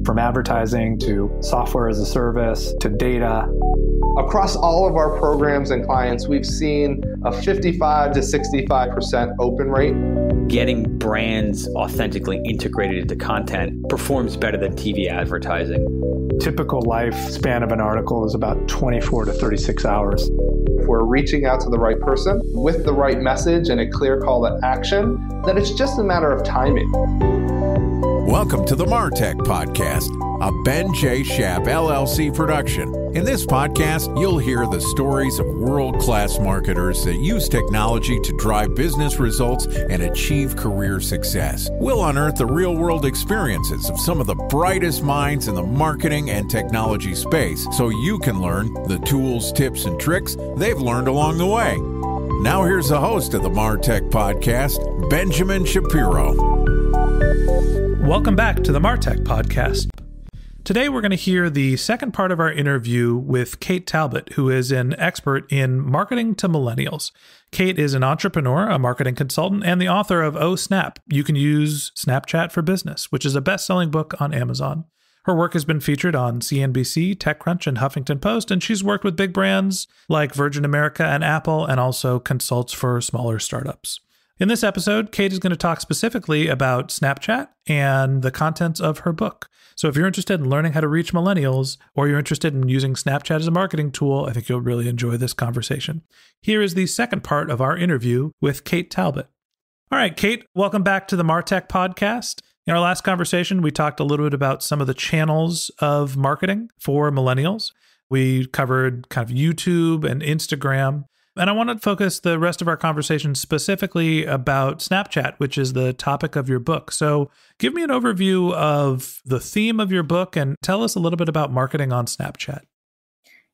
From advertising to software as a service to data. Across all of our programs and clients, we've seen a 55 to 65% open rate. Getting brands authentically integrated into content performs better than TV advertising. Typical lifespan of an article is about 24 to 36 hours. If we're reaching out to the right person with the right message and a clear call to action, then it's just a matter of timing. Welcome to the MarTech Podcast, a Ben J. Schaap LLC production. In this podcast, you'll hear the stories of world-class marketers that use technology to drive business results and achieve career success. We'll unearth the real-world experiences of some of the brightest minds in the marketing and technology space so you can learn the tools, tips, and tricks they've learned along the way. Now here's the host of the MarTech Podcast, Benjamin Shapiro. Welcome back to the MarTech Podcast. Today we're going to hear the second part of our interview with Kate Talbot, who is an expert in marketing to millennials. Kate is an entrepreneur, a marketing consultant, and the author of Oh Snap! You Can Use Snapchat for Business, which is a best-selling book on Amazon. Her work has been featured on CNBC, TechCrunch, and Huffington Post, and she's worked with big brands like Virgin America and Apple, and also consults for smaller startups. In this episode, Kate is going to talk specifically about Snapchat and the contents of her book. So if you're interested in learning how to reach millennials, or you're interested in using Snapchat as a marketing tool, I think you'll really enjoy this conversation. Here is the second part of our interview with Kate Talbot. All right, Kate, welcome back to the MarTech Podcast. In our last conversation, we talked a little bit about some of the channels of marketing for millennials. We covered kind of YouTube and Instagram. And I want to focus the rest of our conversation specifically about Snapchat, which is the topic of your book. So give me an overview of the theme of your book and tell us a little bit about marketing on Snapchat.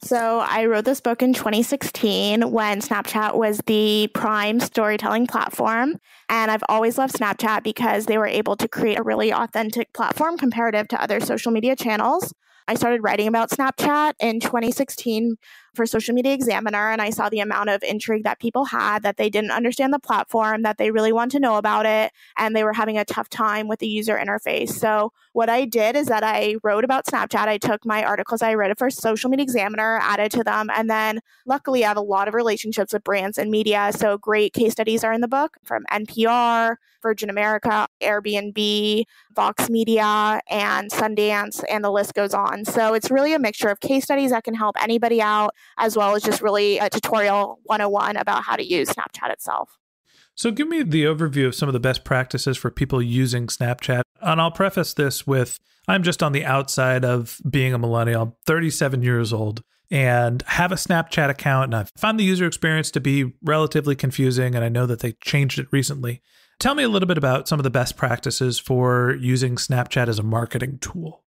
So I wrote this book in 2016 when Snapchat was the prime storytelling platform. And I've always loved Snapchat because they were able to create a really authentic platform comparative to other social media channels. I started writing about Snapchat in 2016 for Social Media Examiner, and I saw the amount of intrigue that people had, that they didn't understand the platform, that they really want to know about it, and they were having a tough time with the user interface. So what I did is that I wrote about Snapchat. I took my articles I read for Social Media Examiner, added to them, and then luckily I have a lot of relationships with brands and media. So great case studies are in the book from NPR, Virgin America, Airbnb, Vox Media, and Sundance, and the list goes on. So it's really a mixture of case studies that can help anybody out, as well as just really a tutorial 101 about how to use Snapchat itself. So give me the overview of some of the best practices for people using Snapchat. And I'll preface this with, I'm just on the outside of being a millennial. I'm 37 years old and have a Snapchat account. And I've found the user experience to be relatively confusing. And I know that they changed it recently. Tell me a little bit about some of the best practices for using Snapchat as a marketing tool.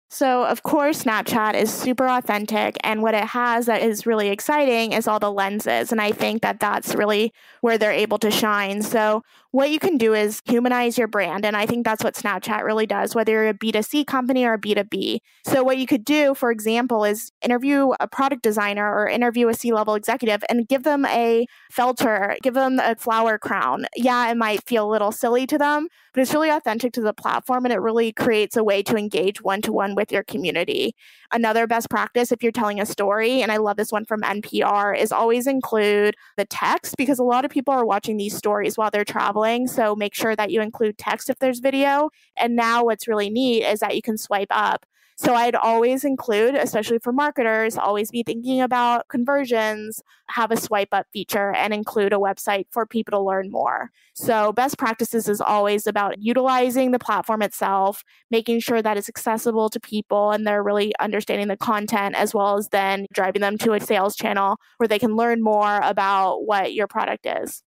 So, of course, Snapchat is super authentic, and what it has that is really exciting is all the lenses, and I think that that's really where they're able to shine. So what you can do is humanize your brand, and I think that's what Snapchat really does, whether you're a B2C company or a B2B. So what you could do, for example, is interview a product designer or interview a C-level executive and give them a filter, give them a flower crown. Yeah, it might feel a little silly to them, but it's really authentic to the platform, and it really creates a way to engage one-to-one with your community. Another best practice, if you're telling a story, and I love this one from NPR, is always include the text, because a lot of people are watching these stories while they're traveling. So make sure that you include text if there's video. And now what's really neat is that you can swipe up. So I'd always include, especially for marketers, always be thinking about conversions, have a swipe up feature, and include a website for people to learn more. So best practices is always about utilizing the platform itself, making sure that it's accessible to people and they're really understanding the content, as well as then driving them to a sales channel where they can learn more about what your product is.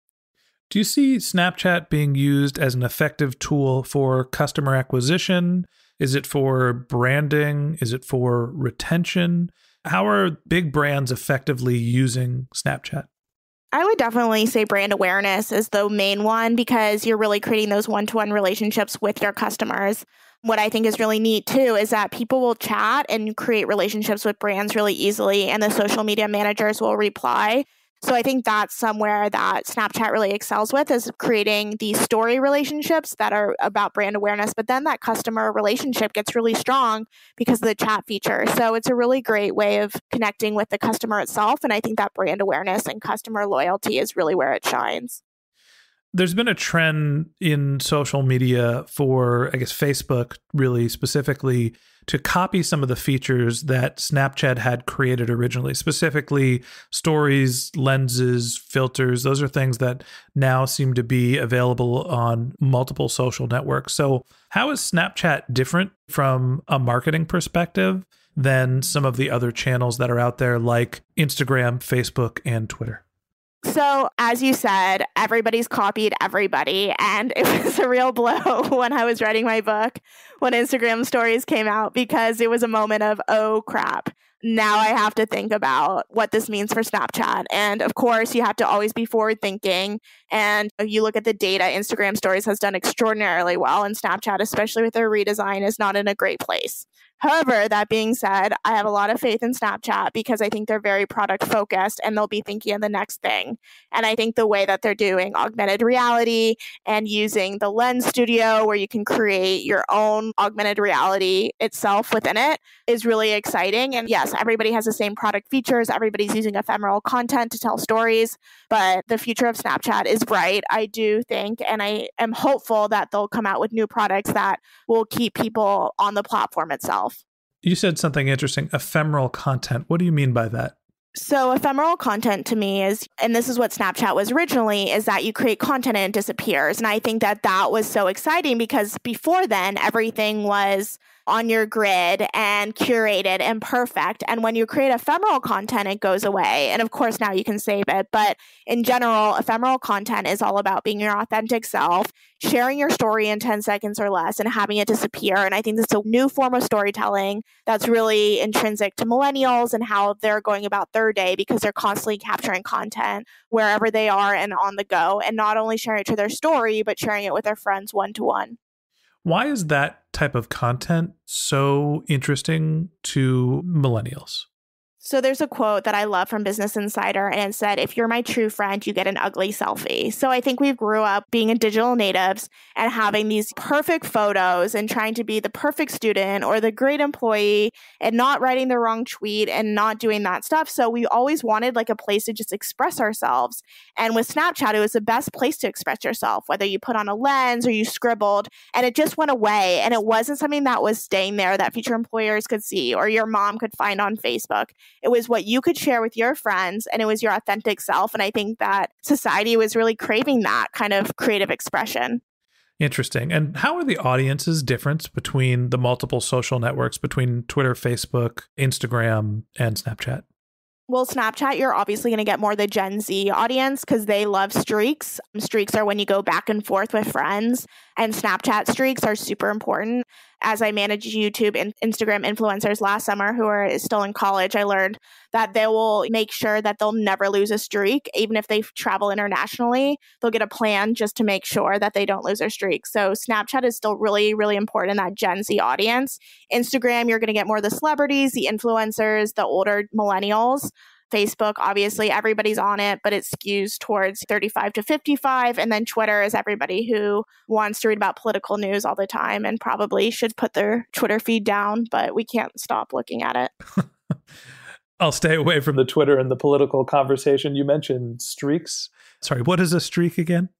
Do you see Snapchat being used as an effective tool for customer acquisition? Is it for branding? Is it for retention? How are big brands effectively using Snapchat? I would definitely say brand awareness is the main one, because you're really creating those one-to-one relationships with your customers. What I think is really neat too is that people will chat and create relationships with brands really easily, and the social media managers will reply. So I think that's somewhere that Snapchat really excels with, is creating these story relationships that are about brand awareness, but then that customer relationship gets really strong because of the chat feature. So it's a really great way of connecting with the customer itself. And I think that brand awareness and customer loyalty is really where it shines. There's been a trend in social media for, I guess, Facebook really specifically, to copy some of the features that Snapchat had created originally, specifically stories, lenses, filters. Those are things that now seem to be available on multiple social networks. So how is Snapchat different from a marketing perspective than some of the other channels that are out there like Instagram, Facebook, and Twitter? So, as you said, everybody's copied everybody. And it was a real blow when I was writing my book, when Instagram stories came out, because it was a moment of, oh, crap. Now I have to think about what this means for Snapchat. And of course, you have to always be forward thinking. And if you look at the data, Instagram stories has done extraordinarily well. And Snapchat, especially with their redesign, is not in a great place. However, that being said, I have a lot of faith in Snapchat because I think they're very product focused and they'll be thinking of the next thing. And I think the way that they're doing augmented reality and using the Lens Studio, where you can create your own augmented reality itself within it, is really exciting. And yes, everybody has the same product features. Everybody's using ephemeral content to tell stories, but the future of Snapchat is bright, I do think. And I am hopeful that they'll come out with new products that will keep people on the platform itself. You said something interesting, ephemeral content. What do you mean by that? So ephemeral content to me is, and this is what Snapchat was originally, is that you create content and it disappears. And I think that that was so exciting because before then, everything was on your grid and curated and perfect. And when you create ephemeral content, it goes away. And of course, now you can save it. But in general, ephemeral content is all about being your authentic self, sharing your story in 10 seconds or less and having it disappear. And I think this is a new form of storytelling that's really intrinsic to millennials and how they're going about their day, because they're constantly capturing content wherever they are and on the go, and not only sharing it to their story, but sharing it with their friends one-to-one. Why is that type of content so interesting to millennials? So there's a quote that I love from Business Insider, and it said, if you're my true friend, you get an ugly selfie. So I think we grew up being digital natives and having these perfect photos and trying to be the perfect student or the great employee and not writing the wrong tweet and not doing that stuff. So we always wanted like a place to just express ourselves. And with Snapchat, it was the best place to express yourself, whether you put on a lens or you scribbled, and it just went away. And it wasn't something that was staying there that future employers could see or your mom could find on Facebook. It was what you could share with your friends, and it was your authentic self. And I think that society was really craving that kind of creative expression. Interesting. And how are the audiences different between the multiple social networks, between Twitter, Facebook, Instagram, and Snapchat? Well, Snapchat, you're obviously going to get more the Gen Z audience because they love streaks. Streaks are when you go back and forth with friends, and Snapchat streaks are super important. As I managed YouTube and Instagram influencers last summer who are still in college, I learned that they will make sure that they'll never lose a streak. Even if they travel internationally, they'll get a plan just to make sure that they don't lose their streak. So Snapchat is still really, really important in that Gen Z audience. Instagram, you're going to get more of the celebrities, the influencers, the older millennials. Facebook, obviously, everybody's on it, but it skews towards 35 to 55. And then Twitter is everybody who wants to read about political news all the time and probably should put their Twitter feed down, but we can't stop looking at it. I'll stay away from the Twitter and the political conversation. You mentioned streaks. Sorry, what is a streak again?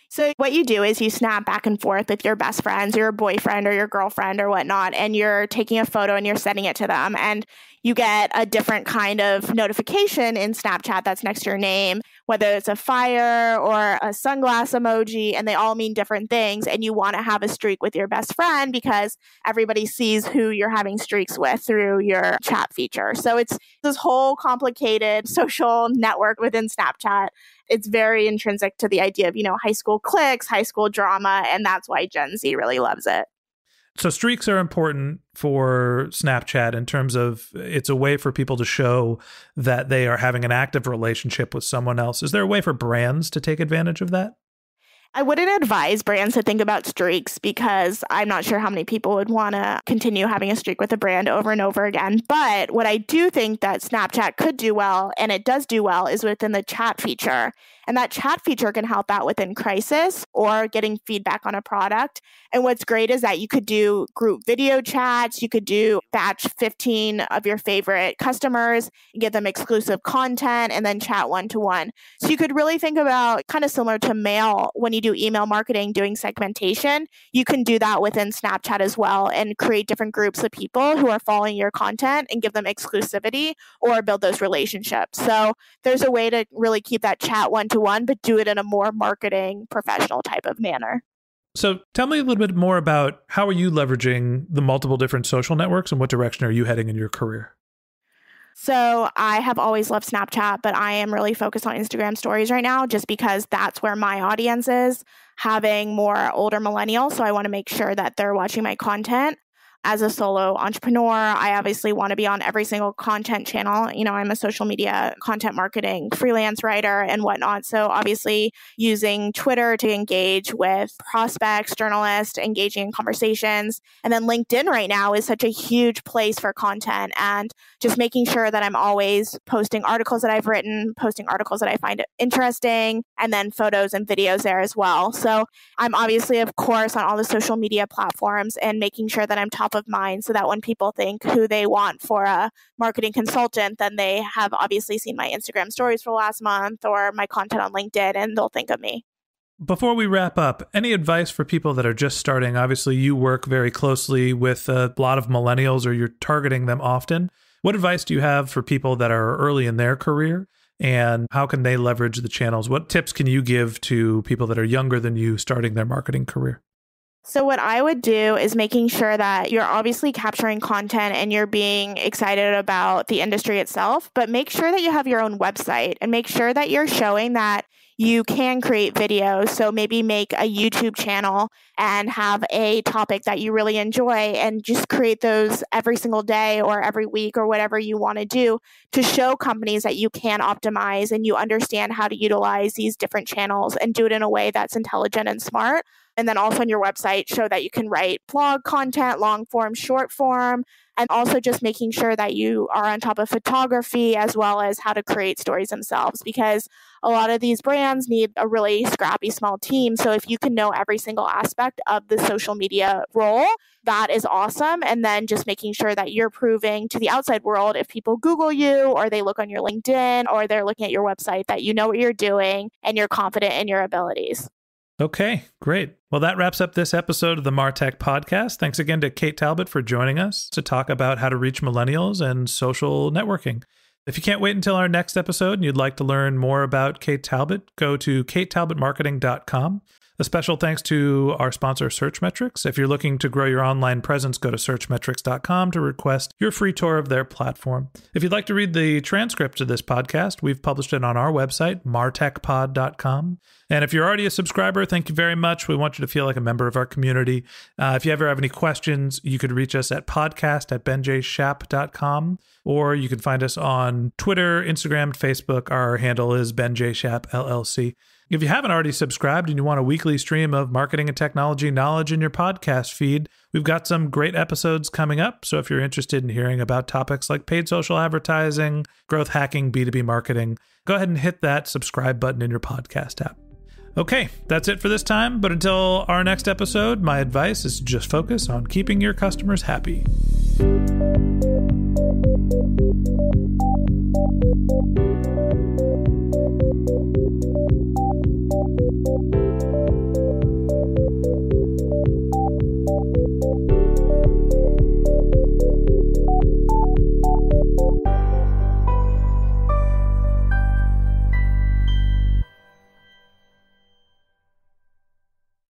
So what you do is you snap back and forth with your best friends, your boyfriend or your girlfriend or whatnot, and you're taking a photo and you're sending it to them. And you get a different kind of notification in Snapchat that's next to your name, whether it's a fire or a sunglass emoji, and they all mean different things. And you want to have a streak with your best friend because everybody sees who you're having streaks with through your chat feature. So it's this whole complicated social network within Snapchat. It's very intrinsic to the idea of, high school cliques, high school drama, and that's why Gen Z really loves it. So streaks are important for Snapchat in terms of it's a way for people to show that they are having an active relationship with someone else. Is there a way for brands to take advantage of that? I wouldn't advise brands to think about streaks because I'm not sure how many people would want to continue having a streak with a brand over and over again. But what I do think that Snapchat could do well, and it does do well, is within the chat feature. And that chat feature can help out within crisis or getting feedback on a product. And what's great is that you could do group video chats. You could do batch 15 of your favorite customers, give them exclusive content, and then chat one-to-one. So you could really think about, kind of similar to mail, when you do email marketing, doing segmentation, you can do that within Snapchat as well and create different groups of people who are following your content and give them exclusivity or build those relationships. So there's a way to really keep that chat one-to-one, but do it in a more marketing professional type of manner. So tell me a little bit more about how are you leveraging the multiple different social networks and what direction are you heading in your career? So I have always loved Snapchat, but I am really focused on Instagram stories right now just because that's where my audience is, having more older millennials. So I want to make sure that they're watching my content. As a solo entrepreneur, I obviously want to be on every single content channel. You know, I'm a social media content marketing freelance writer and whatnot. So obviously using Twitter to engage with prospects, journalists, engaging in conversations. And then LinkedIn right now is such a huge place for content and just making sure that I'm always posting articles that I've written, posting articles that I find interesting, and then photos and videos there as well. So I'm obviously, of course, on all the social media platforms and making sure that I'm top of mind so that when people think who they want for a marketing consultant, then they have obviously seen my Instagram stories for the last month or my content on LinkedIn and they'll think of me. Before we wrap up, any advice for people that are just starting? Obviously, you work very closely with a lot of millennials or you're targeting them often. What advice do you have for people that are early in their career and how can they leverage the channels? What tips can you give to people that are younger than you starting their marketing career? So what I would do is making sure that you're obviously capturing content and you're being excited about the industry itself, but make sure that you have your own website and make sure that you're showing that you can create videos. So maybe make a YouTube channel and have a topic that you really enjoy and just create those every single day or every week or whatever you want to do to show companies that you can optimize and you understand how to utilize these different channels and do it in a way that's intelligent and smart. And then also on your website, show that you can write blog content, long form, short form, and also just making sure that you are on top of photography as well as how to create stories themselves, because a lot of these brands need a really scrappy small team. So if you can know every single aspect of the social media role, that is awesome. And then just making sure that you're proving to the outside world, if people Google you or they look on your LinkedIn or they're looking at your website, that you know what you're doing and you're confident in your abilities. Okay, great. Well, that wraps up this episode of the MarTech podcast. Thanks again to Kate Talbot for joining us to talk about how to reach millennials and social networking. If you can't wait until our next episode and you'd like to learn more about Kate Talbot, go to katetalbotmarketing.com. A special thanks to our sponsor, Searchmetrics. If you're looking to grow your online presence, go to searchmetrics.com to request your free tour of their platform. If you'd like to read the transcript of this podcast, we've published it on our website, martechpod.com. And if you're already a subscriber, thank you very much. We want you to feel like a member of our community. If you ever have any questions, you could reach us at podcast@benjshap.com, or you can find us on Twitter, Instagram, Facebook. Our handle is benjshap LLC. If you haven't already subscribed and you want a weekly stream of marketing and technology knowledge in your podcast feed, we've got some great episodes coming up. So if you're interested in hearing about topics like paid social advertising, growth hacking, B2B marketing, go ahead and hit that subscribe button in your podcast app. Okay, that's it for this time. But until our next episode, my advice is to just focus on keeping your customers happy.